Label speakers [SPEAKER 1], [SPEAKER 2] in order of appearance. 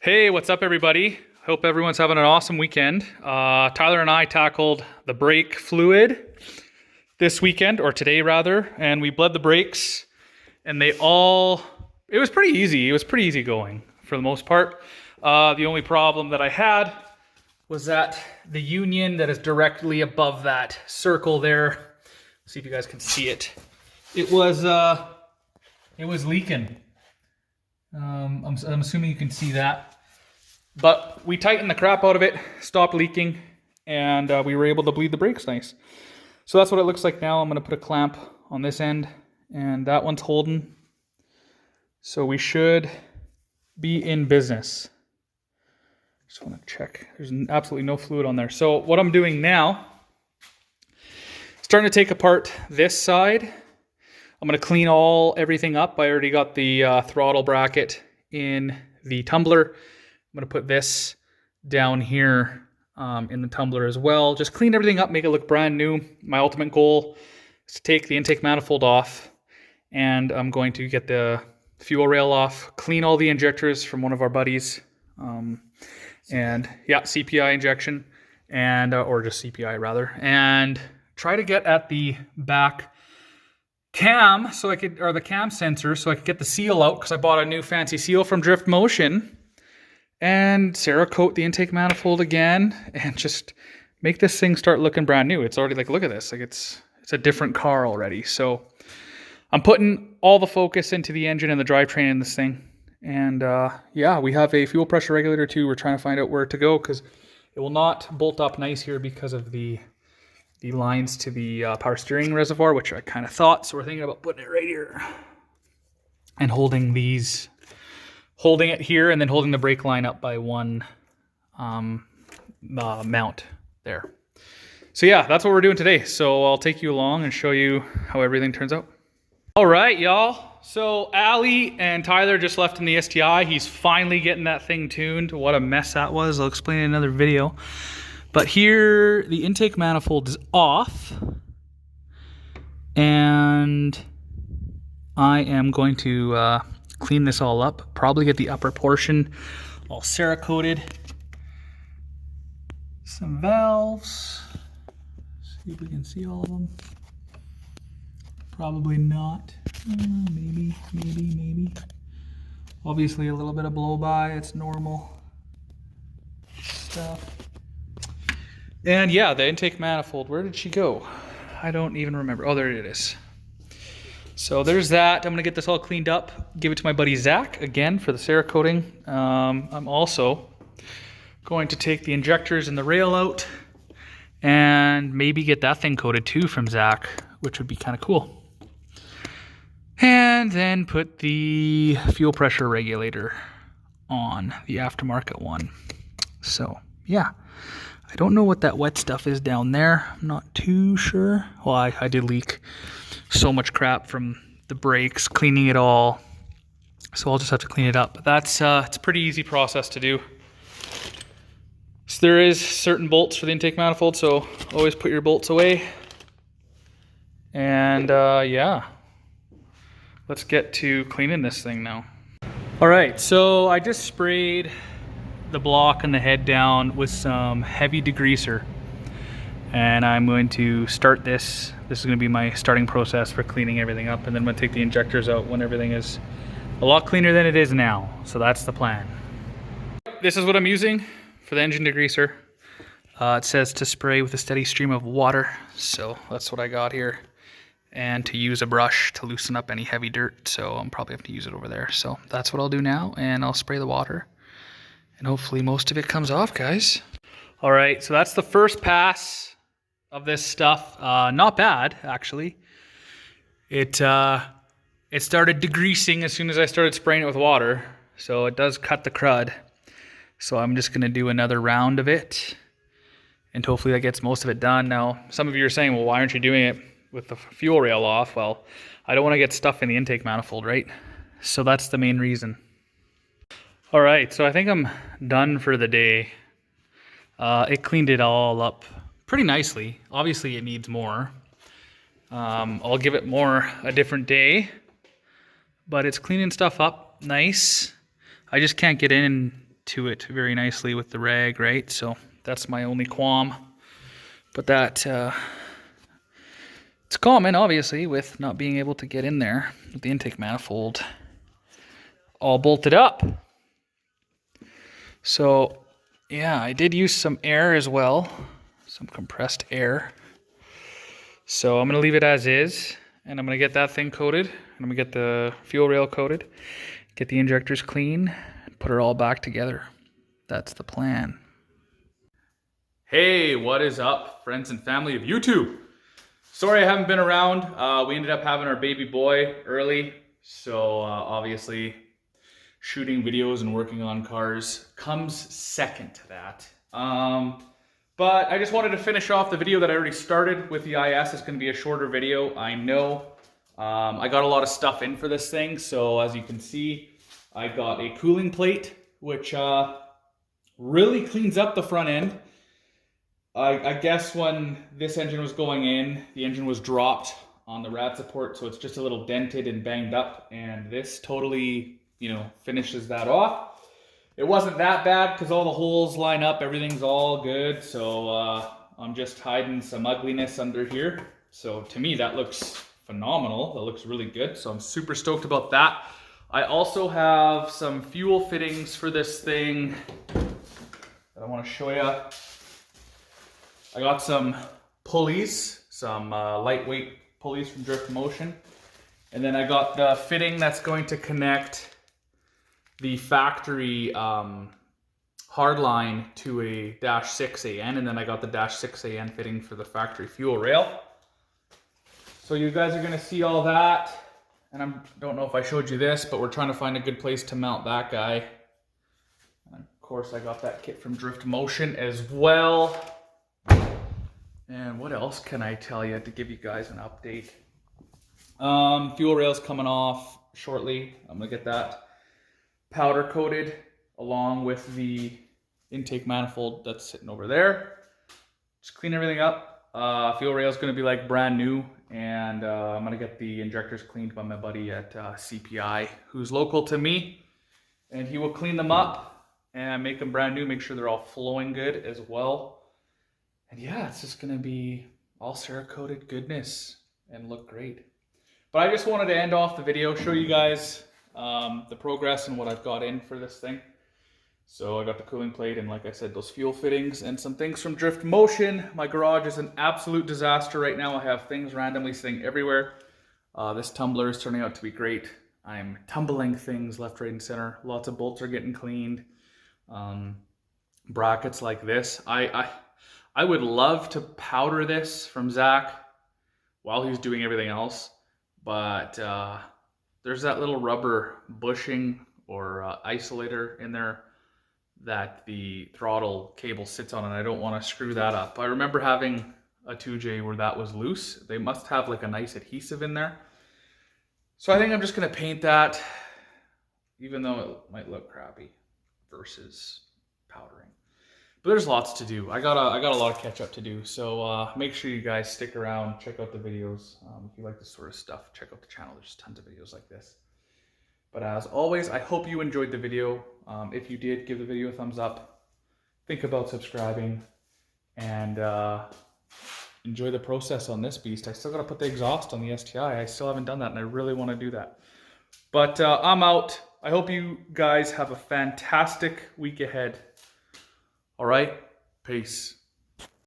[SPEAKER 1] Hey, what's up everybody? Hope everyone's having an awesome weekend. Tyler and I tackled the brake fluid this weekend, or today rather, and we bled the brakes and it was pretty easy. It was pretty easy going for the most part. The only problem that I had was that the union that is directly above that circle there, see if you guys can see it, it was leaking. I'm assuming you can see that. But we tightened the crap out of it, stopped leaking, and we were able to bleed the brakes nice. So that's what it looks like now. I'm going to put a clamp on this end, and that one's holding. So we should be in business. Just want to check. There's absolutely no fluid on there. So what I'm doing now, starting to take apart this side. I'm going to clean everything up. I already got the throttle bracket in the tumbler. I'm going to put this down here in the tumbler as well. Just clean everything up, make it look brand new. My ultimate goal is to take the intake manifold off, and I'm going to get the fuel rail off, clean all the injectors from one of our buddies, and yeah, CPI injection, and or just CPI rather, and try to get at the back cam or the cam sensor so I could get the seal out, because I bought a new fancy seal from Drift Motion. And Cerakote the intake manifold again, and just make this thing start looking brand new. It's already like, look at this, like it's a different car already. So I'm putting all the focus into the engine and the drivetrain in this thing. And yeah, we have a fuel pressure regulator too. We're trying to find out where to go, because it will not bolt up nice here because of the lines to the power steering reservoir, which I kind of thought. So we're thinking about putting it right here and holding it here, and then holding the brake line up by one mount there. So yeah, that's what we're doing today. So I'll take you along and show you how everything turns out. All right, y'all. So Ali and Tyler just left in the STI. He's finally getting that thing tuned. What a mess that was. I'll explain in another video. But here, the intake manifold is off. And I am going to clean this all up, probably get the upper portion all Cerakoted. Some valves. See if we can see all of them. Probably not. Maybe. Obviously a little bit of blow by, it's normal stuff. And yeah, the intake manifold, where did she go? I don't even remember. Oh, there it is. So there's that. I'm going to get this all cleaned up, give it to my buddy Zach, again, for the Cerakoting. I'm also going to take the injectors and the rail out and maybe get that thing coated too from Zach, which would be kind of cool. And then put the fuel pressure regulator on, the aftermarket one. So, yeah. I don't know what that wet stuff is down there. I'm not too sure. Well, I did leak so much crap from the brakes, cleaning it all. So I'll just have to clean it up. But that's it's a pretty easy process to do. So there is certain bolts for the intake manifold, so always put your bolts away. And yeah, let's get to cleaning this thing now. All right, so I just sprayed the block and the head down with some heavy degreaser. And I'm going to start this. This is going to be my starting process for cleaning everything up. And then I'm going to take the injectors out when everything is a lot cleaner than it is now. So that's the plan. This is what I'm using for the engine degreaser. It says to spray with a steady stream of water. So that's what I got here. And to use a brush to loosen up any heavy dirt. So I'm probably have to use it over there. So that's what I'll do now. And I'll spray the water. And hopefully most of it comes off, guys. All right, so that's the first pass of this stuff. Not bad, actually. It started degreasing as soon as I started spraying it with water, so it does cut the crud. So I'm just gonna do another round of it, and hopefully that gets most of it done. Now, some of you are saying, well, why aren't you doing it with the fuel rail off? Well, I don't wanna get stuff in the intake manifold, right? So that's the main reason. All right, so I think I'm done for the day. It cleaned it all up pretty nicely. Obviously it needs more. I'll give it more a different day, but it's cleaning stuff up nice. I just can't get in to it very nicely with the rag, right? So that's my only qualm. But that, it's common, obviously, with not being able to get in there with the intake manifold all bolted up. So, yeah, I did use some air as well, some compressed air. So I'm going to leave it as is, and I'm going to get that thing coated, and I'm going to get the fuel rail coated, get the injectors clean, and put it all back together. That's the plan. Hey, what is up, friends and family of YouTube? Sorry I haven't been around. We ended up having our baby boy early, so obviously shooting videos and working on cars comes second to that. But I just wanted to finish off the video that I already started with the IS. It's going to be a shorter video, I know. I got a lot of stuff in for this thing, so as you can see, I got a cooling plate, which really cleans up the front end. I guess when this engine was going in, the engine was dropped on the rad support, so it's just a little dented and banged up, and this totally, you know, finishes that off. It wasn't that bad because all the holes line up, everything's all good, so I'm just hiding some ugliness under here. So to me, that looks phenomenal. That looks really good, so I'm super stoked about that. I also have some fuel fittings for this thing that I want to show you. I got some pulleys, some lightweight pulleys from Drift Motion. And then I got the fitting that's going to connect the factory hardline to a -6AN. And then I got the -6AN fitting for the factory fuel rail. So you guys are gonna see all that. And I don't know if I showed you this, but we're trying to find a good place to mount that guy. And of course I got that kit from Drift Motion as well. And what else can I tell you to give you guys an update? Fuel rail's coming off shortly. I'm gonna get that powder coated along with the intake manifold that's sitting over there. Just clean everything up. Fuel rail's gonna be like brand new, and I'm gonna get the injectors cleaned by my buddy at CPI, who's local to me, and he will clean them up and make them brand new, make sure they're all flowing good as well. And yeah, it's just gonna be all Cerakoted goodness and look great. But I just wanted to end off the video, show you guys the progress and what I've got in for this thing. So I got the cooling plate and, like I said, those fuel fittings and some things from Drift Motion. My garage is an absolute disaster right now. I have things randomly sitting everywhere. This tumbler is turning out to be great. I'm tumbling things left, right, and center. Lots of bolts are getting cleaned. Brackets like this. I would love to powder this from Zach while he's doing everything else, but there's that little rubber bushing or isolator in there that the throttle cable sits on, and I don't want to screw that up. I remember having a 2J where that was loose. They must have like a nice adhesive in there. So I think I'm just going to paint that, even though it might look crappy, versus powdering. But there's lots to do. I got a lot of catch up to do. So make sure you guys stick around, check out the videos. If you like this sort of stuff, check out the channel. There's tons of videos like this. But as always, I hope you enjoyed the video. If you did, give the video a thumbs up. Think about subscribing, and enjoy the process on this beast. I still got to put the exhaust on the STI. I still haven't done that, and I really want to do that. But I'm out. I hope you guys have a fantastic week ahead. All right, peace.